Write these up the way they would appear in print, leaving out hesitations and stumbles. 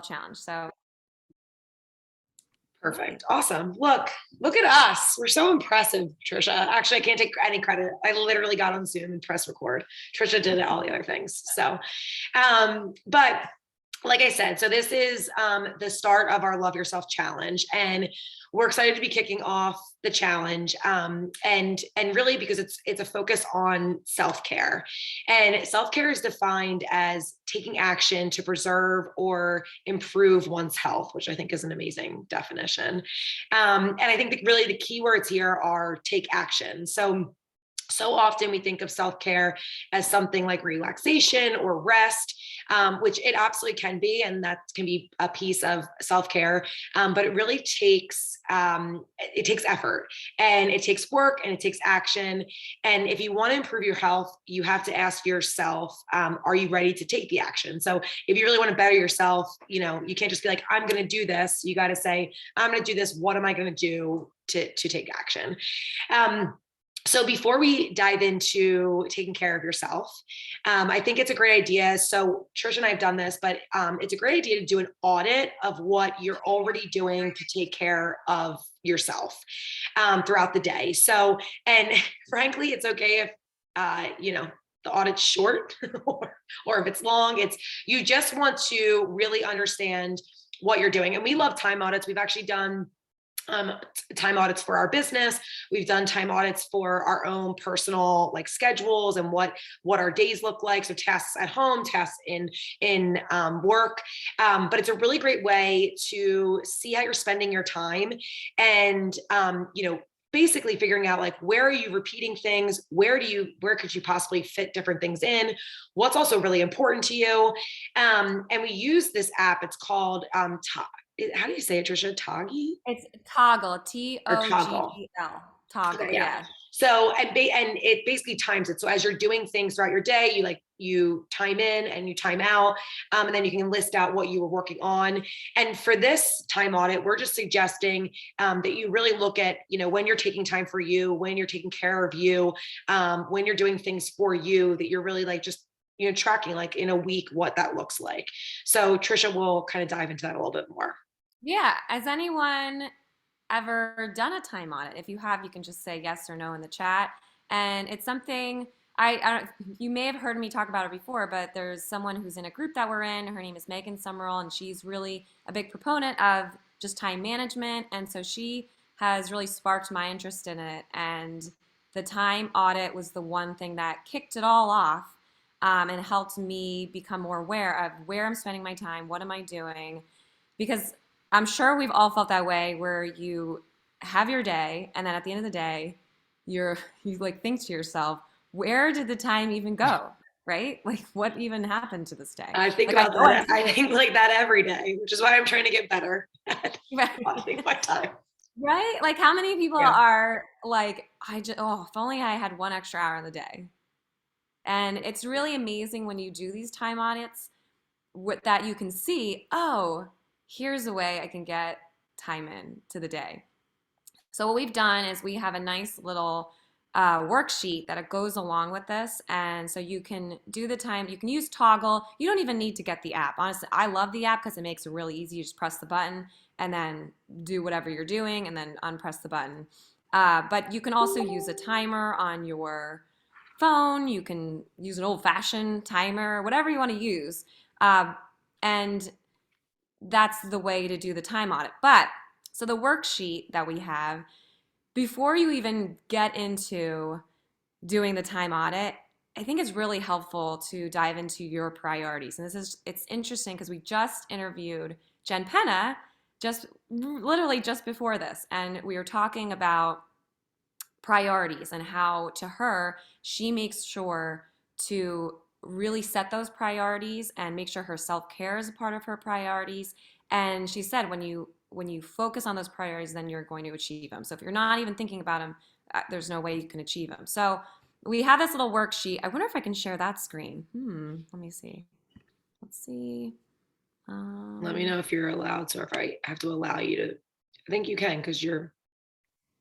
challenge. So Perfect. Awesome. Look at us. We're so impressive, Trisha. Actually, I can't take any credit. I literally got on Zoom and press record. Trisha did all the other things. So, but like I said, so this is the start of our Love Yourself Challenge, and we're excited to be kicking off the challenge, and really because it's a focus on self-care, and self-care is defined as taking action to preserve or improve one's health, which I think is an amazing definition. And I think that really the key words here are take action. So often we think of self-care as something like relaxation or rest, which it absolutely can be, and that can be a piece of self-care. But it really takes effort, and it takes work, and it takes action. And if you want to improve your health, you have to ask yourself, are you ready to take the action? So if you really want to better yourself, you can't just be like, I'm going to do this. You got to say, I'm going to do this. What am I going to do to take action? So before we dive into taking care of yourself, I think it's a great idea. So Trish and I have done this, but it's a great idea to do an audit of what you're already doing to take care of yourself throughout the day. So, and frankly, it's okay if, the audit's short or if it's long. You just want to really understand what you're doing. And we love time audits. We've actually done time audits for our business. We've done time audits for our own personal schedules and what our days look like. So tasks at home, tasks in work. But it's a really great way to see how you're spending your time, and basically figuring out where are you repeating things, where could you possibly fit different things in, what's also really important to you. And we use this app. It's called how do you say it, Trisha? Toggy? it's Toggle, Or Toggle? Toggl, Toggle. Okay, yeah. Yeah. So, and it basically times it. So as you're doing things throughout your day, you time in and you time out, and then you can list out what you were working on. And for this time audit, we're just suggesting that you really look at, when you're taking time for you, when you're taking care of you, when you're doing things for you, that you're really just tracking in a week what that looks like. So Trisha will kind of dive into that a little bit more. Yeah. Has anyone ever done a time audit? If you have, you can just say yes or no in the chat. And it's something you may have heard me talk about it before, but there's someone who's in a group that we're in. Her name is Megan Summerall, and she's really a big proponent of just time management. And so she has really sparked my interest in it. And the time audit was the one thing that kicked it all off, and helped me become more aware of where I'm spending my time, what am I doing, because I'm sure we've all felt that way where you have your day and then at the end of the day, you think to yourself, where did the time even go? Right? What even happened to this day? I think I about know that. I think that every day, which is why I'm trying to get better at right? auditing my time. Right? How many people Yeah. are if only I had one extra hour in the day. And it's really amazing when you do these time audits that you can see, oh, here's a way I can get time in to the day. So what we've done is we have a nice little worksheet that goes along with this. And so you can do the time, you can use Toggle. You don't even need to get the app. Honestly, I love the app because it makes it really easy. You just press the button and then do whatever you're doing and then unpress the button. But you can also use a timer on your phone. You can use an old-fashioned timer, whatever you want to use. And that's the way to do the time audit. But so the worksheet that we have, before you even get into doing the time audit, I think it's really helpful to dive into your priorities. And it's interesting because we just interviewed Jen Penna literally just before this, and we were talking about priorities and how to her she makes sure to really set those priorities and make sure her self-care is a part of her priorities. And she said when you focus on those priorities, then you're going to achieve them. So if you're not even thinking about them, there's no way you can achieve them. So we have this little worksheet. I wonder if I can share that screen. Let me see. Let's see. Let me know if you're allowed. So if I have to allow you to, I think you can because you're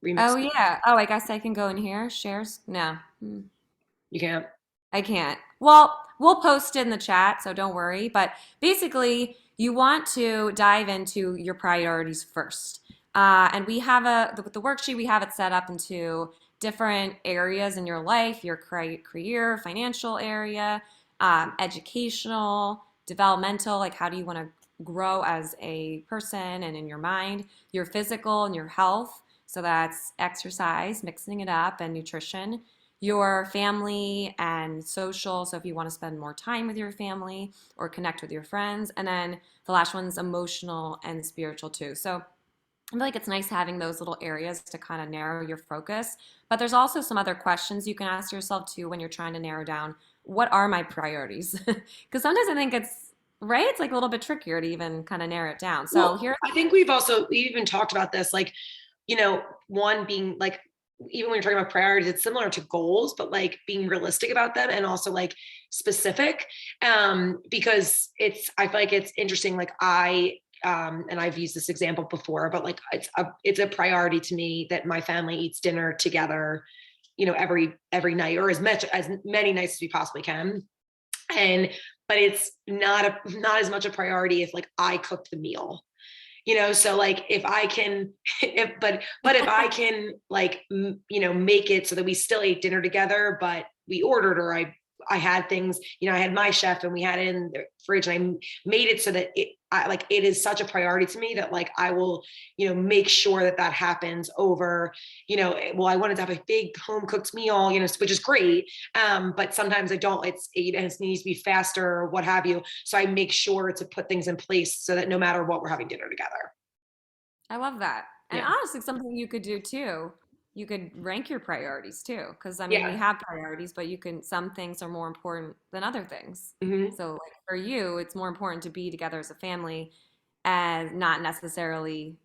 Oh remixing. yeah. Oh, I guess I can go in here. Shares? No. You can't. I can't. Well, we'll post it in the chat, so don't worry. But basically, you want to dive into your priorities first. And we have the worksheet, we have it set up into different areas in your life, your career, financial area, educational, developmental, like how do you want to grow as a person and in your mind, your physical and your health. So that's exercise, mixing it up, and nutrition, your family and social. So if you want to spend more time with your family or connect with your friends. And then the last one's emotional and spiritual too. So I feel like it's nice having those little areas to kind of narrow your focus. But there's also some other questions you can ask yourself too when you're trying to narrow down what are my priorities? Because sometimes I think it's right, it's like a little bit trickier to even kind of narrow it down. So Well, here, I think we even talked about this, like, one being like, even when you're talking about priorities, it's similar to goals, but like being realistic about them and also like specific. Because I feel like it's interesting. Like and I've used this example before, but like it's a priority to me that my family eats dinner together, every night, or as many nights as we possibly can. And but it's not as much a priority if like I cooked the meal. So like if I can if I can like make it so that we still ate dinner together, but we ordered, or I had things, I had my chef and we had it in the fridge, and I made it so that it is such a priority to me that like I will, make sure that happens over, well, I wanted to have a big home cooked meal, which is great. But sometimes I don't, it needs to be faster or what have you. So I make sure to put things in place so that no matter what, we're having dinner together. I love that. And Yeah. honestly, something you could do too, you could rank your priorities too. Because I mean, we Yeah. have priorities, but some things are more important than other things. Hmm. So, like for you, it's more important to be together as a family and not necessarily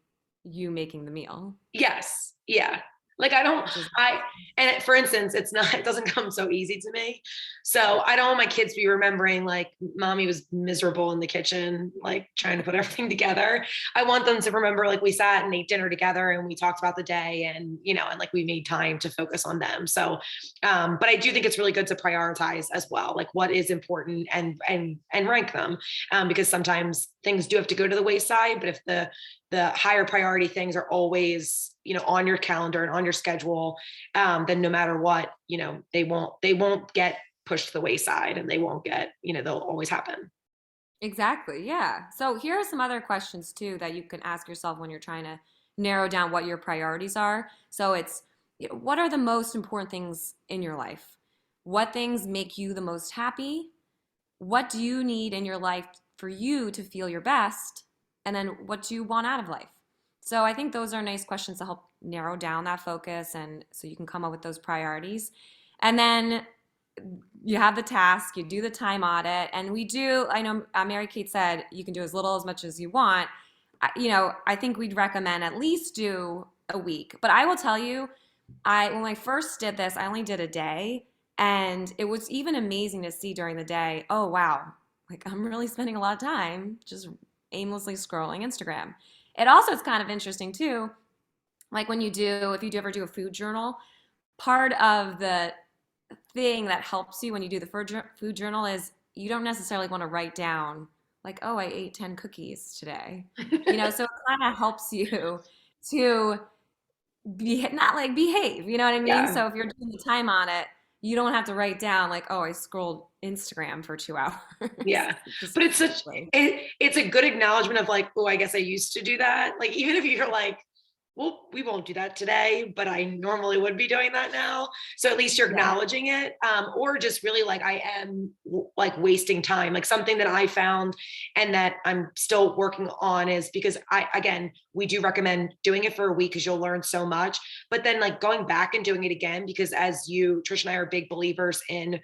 you making the meal, Yes. Yeah. Like I don't, which is for instance, it doesn't come so easy to me. So I don't want my kids to be remembering like mommy was miserable in the kitchen, like trying to put everything together. I want them to remember like we sat and ate dinner together and we talked about the day, and, and like we made time to focus on them. So, but I do think it's really good to prioritize as well, like what is important, and rank them, because sometimes things do have to go to the wayside. But if the higher priority things are always, on your calendar and on your schedule, then no matter what, they won't get pushed to the wayside, and they won't get, they'll always happen. exactly, yeah. So here are some other questions too that you can ask yourself when you're trying to narrow down what your priorities are. So it's, what are the most important things in your life? What things make you the most happy? What do you need in your life for you to feel your best? And then what do you want out of life? So I think those are nice questions to help narrow down that focus and so you can come up with those priorities. And then you have the task, you do the time audit, and we do, I know Mary Kate said you can do as little as much as you want. I think we'd recommend at least do a week. But I will tell you, when I first did this, I only did a day, and it was even amazing to see during the day, oh wow, like I'm really spending a lot of time just aimlessly scrolling Instagram. It also is kind of interesting too, like if you do ever do a food journal, part of the thing that helps you when you do the food journal is you don't necessarily want to write down like, oh, I ate 10 cookies today. So it kind of helps you to be not like behave, you know what I mean? Yeah. So if you're doing the time on it, you don't have to write down like, oh, I scrolled Instagram for 2 hours. Yeah. Just But it's a good acknowledgement of like, oh, I guess I used to do that. Like, even if you're like, well, we won't do that today, but I normally would be doing that now. So at least you're yeah. acknowledging it, or just really like I am like wasting time. Like something that I found and that I'm still working on is because again, we do recommend doing it for a week because you'll learn so much, but then like going back and doing it again, because Trish and I are big believers in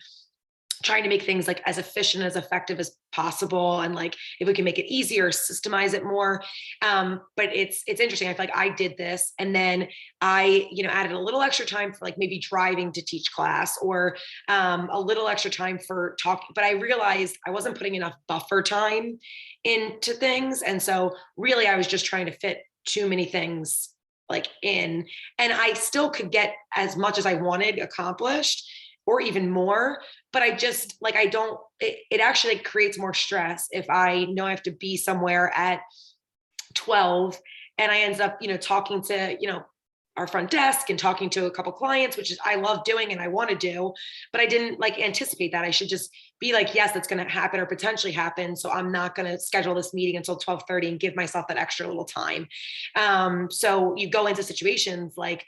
trying to make things like as efficient, as effective as possible, and like if we can make it easier, systemize it more. But it's interesting. I feel like I did this, and then I added a little extra time for like maybe driving to teach class, or a little extra time for talking. But I realized I wasn't putting enough buffer time into things, and so really I was just trying to fit too many things like in, and I still could get as much as I wanted accomplished, or even more. But I just like, I don't, it actually creates more stress if I know I have to be somewhere at 12 and I ends up, talking to, our front desk and talking to a couple clients, which is I love doing and I want to do, but I didn't like anticipate that. I should just be like, yes, that's going to happen or potentially happen. So I'm not going to schedule this meeting until 12:30 and give myself that extra little time. So you go into situations like,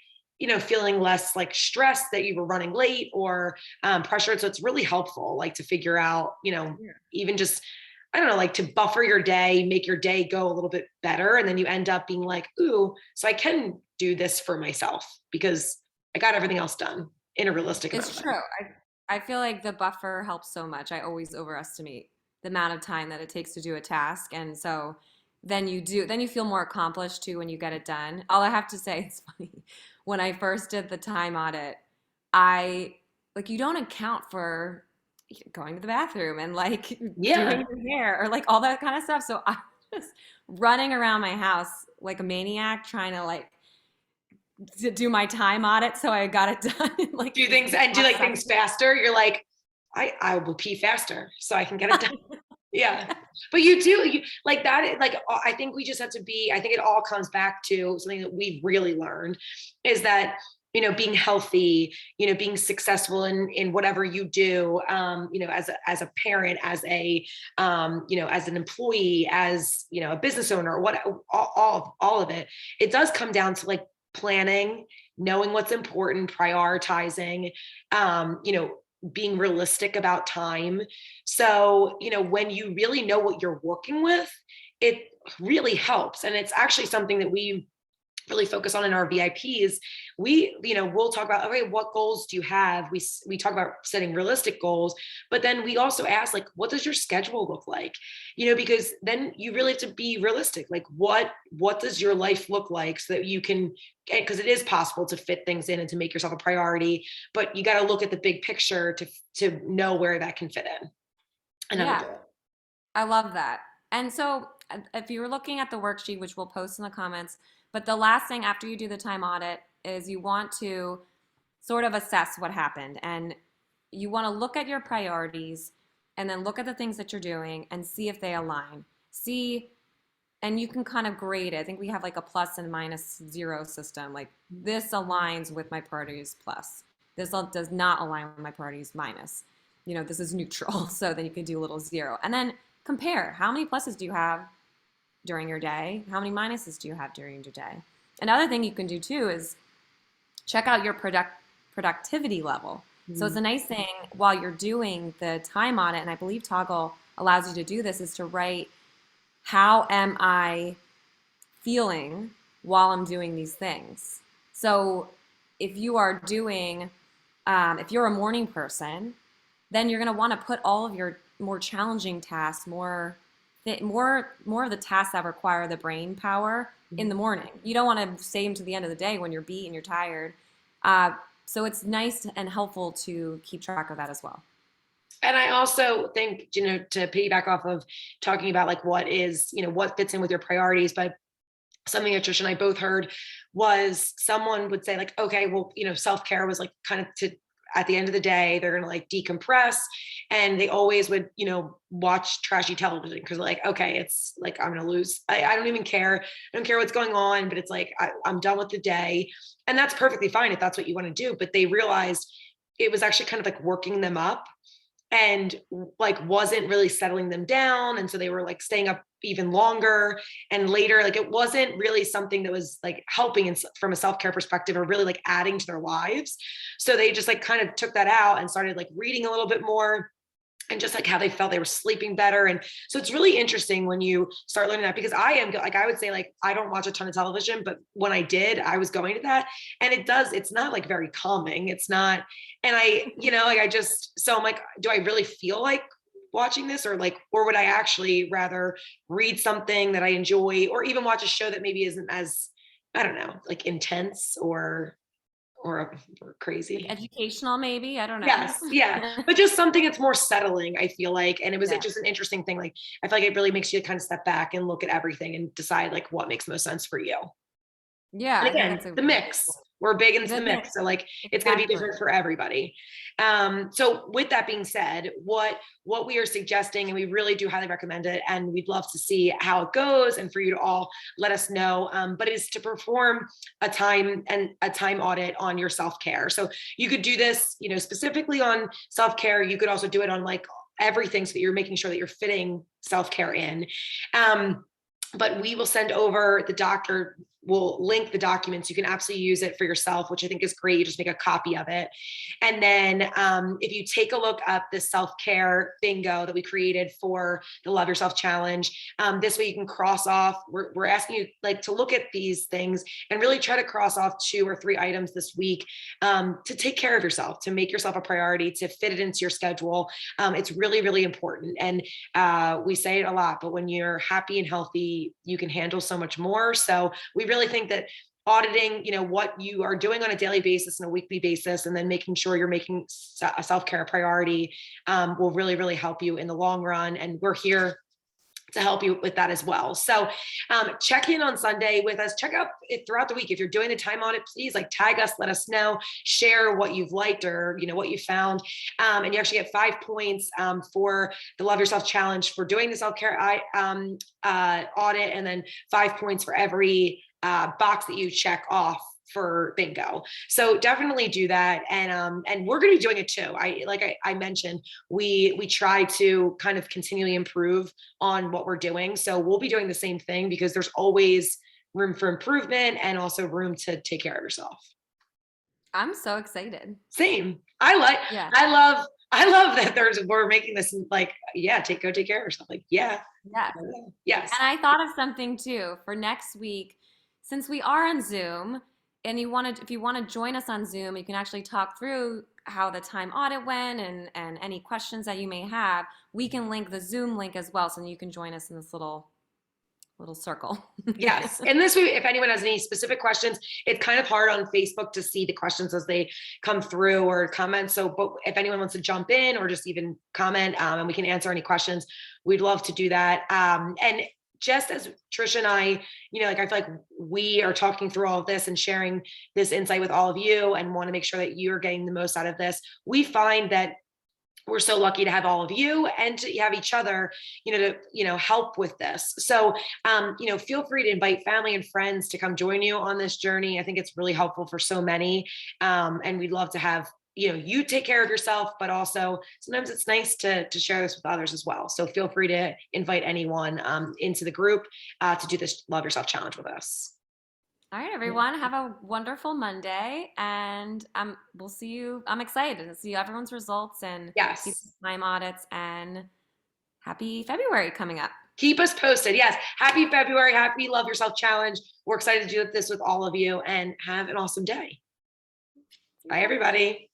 feeling less like stressed that you were running late or pressured. So it's really helpful, like to figure out, Yeah. even just, I don't know, like to buffer your day, make your day go a little bit better. And then you end up being like, ooh, so I can do this for myself because I got everything else done in a realistic amount of It's time. true. I feel like the buffer helps so much. I always overestimate the amount of time that it takes to do a task. And so then you feel more accomplished too when you get it done. All I have to say, it's funny. When I first did the time audit, I like you don't account for going to the bathroom and like Yeah. doing your hair or like all that kind of stuff. So I was running around my house like a maniac trying to like to do my time audit so I got it done in like Do things and do half like second. things faster. You're like, I will pee faster so I can get it done. Yeah. But you like that, like, I think we just have to be, I think it all comes back to something that we've really learned is that, being healthy, being successful in whatever you do, as a parent, as as an employee, as, a business owner, what, all of it, it does come down to like planning, knowing what's important, prioritizing, being realistic about time. So, when you really know what you're working with, it really helps. And it's actually something that we really focus on in our VIPs. We'll talk about, okay, what goals do you have? We talk about setting realistic goals, but then we also ask like, what does your schedule look like? Because then you really have to be realistic. Like what does your life look like so that you can, because it is possible to fit things in and to make yourself a priority, but you got to look at the big picture to know where that can fit in and how to Yeah, do it. I love that. And so if you were looking at the worksheet, which we'll post in the comments, but the last thing after you do the time audit is you want to sort of assess what happened and you want to look at your priorities and then look at the things that you're doing and see if they align. See, and you can kind of grade it. I think we have like a plus and minus zero system. Like this aligns with my priorities plus. This does not align with my priorities minus. This is neutral. So then you can do a little zero. And then compare how many pluses do you have during your day? How many minuses do you have during your day? Another thing you can do too is check out your productivity level. So it's Mhm. a nice thing while you're doing the time audit, and I believe Toggle allows you to do this, is to write how am I feeling while I'm doing these things. So if you are doing, if you're a morning person, then you're going to want to put all of your more challenging tasks, more of the tasks that require the brain power in the morning. You don't want to save them to the end of the day when you're beat and you're tired. Uh, so it's nice and helpful to keep track of that as well. And I also think, to piggyback off of talking about like what is, what fits in with your priorities, but something that Trish and I both heard was someone would say like, okay, well, self-care was like kind of to, at the end of the day, they're going to like decompress. And they always would, watch trashy television because like, okay, it's like, I'm going to lose. I don't even care. I don't care what's going on, but it's like, I'm done with the day. And that's perfectly fine if that's what you want to do. But they realized it was actually kind of like working them up and like wasn't really settling them down, and so they were like staying up even longer and later, like it wasn't really something that was like helping from a self-care perspective or really like adding to their lives. So they just like kind of took that out and started like reading a little bit more and just like how they felt they were sleeping better. And so it's really interesting when you start learning that, because I am like, I would say like, I don't watch a ton of television, but when I did, I was going to that, and it's not like very calming. It's not. And like, so I'm like, do I really feel like watching this, or would I actually rather read something that I enjoy, or even watch a show that maybe isn't as, I don't know, like intense or Like crazy. educational, maybe. I don't know. Yes, yeah, but just something that's more settling, I feel like. And it was Yeah. just an interesting thing. Like, I feel like it really makes you kind of step back and look at everything and decide like what makes most sense for you. Yeah, And I think again, that's a the really good mix, point. we're big into the Goodness. mix. So like, it's going to be Exactly. different for everybody. So with that being said, what we are suggesting, and we really do highly recommend it, and we'd love to see how it goes and for you to all let us know, but it is to perform a time audit on your self-care. So you could do this, you know, specifically on self-care. You could also do it on like everything, so that you're making sure that you're fitting self-care in. But we will send over, the doctor will link the documents. You can absolutely use it for yourself, which I think is great. You just make a copy of it. And then if you take a look at the self-care bingo that we created for the Love Yourself Challenge, this way you can cross off, we're asking you like to look at these things and really try to cross off 2 or 3 items this week, to take care of yourself, to make yourself a priority, to fit it into your schedule. It's really, really important. And we say it a lot, but when you're happy and healthy, you can handle so much more. So we really think that auditing, you know, what you are doing on a daily basis and a weekly basis, and then making sure you're making a self-care a priority, will really, really help you in the long run. And we're here to help you with that as well. So check in on Sunday with us. Check out it throughout the week. If you're doing the time audit, please like tag us, let us know, share what you've liked or, you know, what you found. And you actually get 5 points for the Love Yourself Challenge for doing the self-care audit, and then 5 points for every box that you check off for bingo. So definitely do that. And we're going to be doing it too. I mentioned, we try to kind of continually improve on what we're doing. So we'll be doing the same thing, because there's always room for improvement and also room to take care of yourself. I'm so excited. Same. Yeah. I love that we're making this like, yeah, go take care of yourself. Like, yeah. Yes. Yes. And I thought of something too for next week. Since we are on Zoom, and if you want to join us on Zoom, you can actually talk through how the time audit went, and any questions that you may have. We can link the Zoom link as well, so you can join us in this little circle. Yes. And this way, if anyone has any specific questions, it's kind of hard on Facebook to see the questions as they come through or comments. So, but if anyone wants to jump in or just even comment, and we can answer any questions, we'd love to do that. And just as Trisha and I, you know, like I feel like we are talking through all of this and sharing this insight with all of you, and want to make sure that you're getting the most out of this. We find that we're so lucky to have all of you and to have each other, to help with this. So, feel free to invite family and friends to come join you on this journey. I think it's really helpful for so many. And we'd love to have, you take care of yourself, but also sometimes it's nice to share this with others as well. So feel free to invite anyone into the group to do this Love Yourself Challenge with us. All right, everyone, have a wonderful Monday, and we'll see you. I'm excited to see everyone's results and see Yes. the time audits, and happy February coming up. Keep us posted. Yes. Happy February. Happy Love Yourself Challenge. We're excited to do this with all of you, and have an awesome day. Bye, everybody.